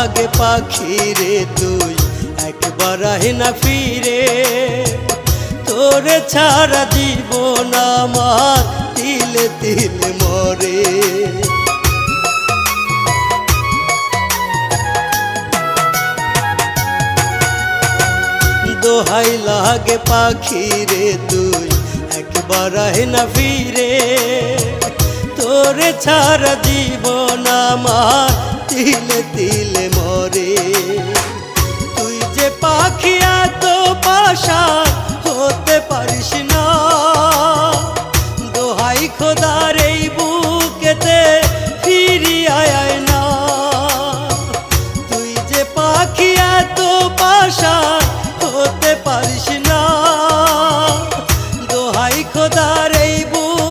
লাগে পাখি রে তুই একবার আহে না ফিরে, তোরে ছাড়া জীবন আমার তিলে তিলে মরে। দোহাই লাগে পাখি রে তুই একবার আহে না ফিরে, তোরে ছাড়া জীবন আমার তিলে তিলে মরে। তুই যে পাখি এত পাশান হতে পারিস না, দোহাই খোদা রে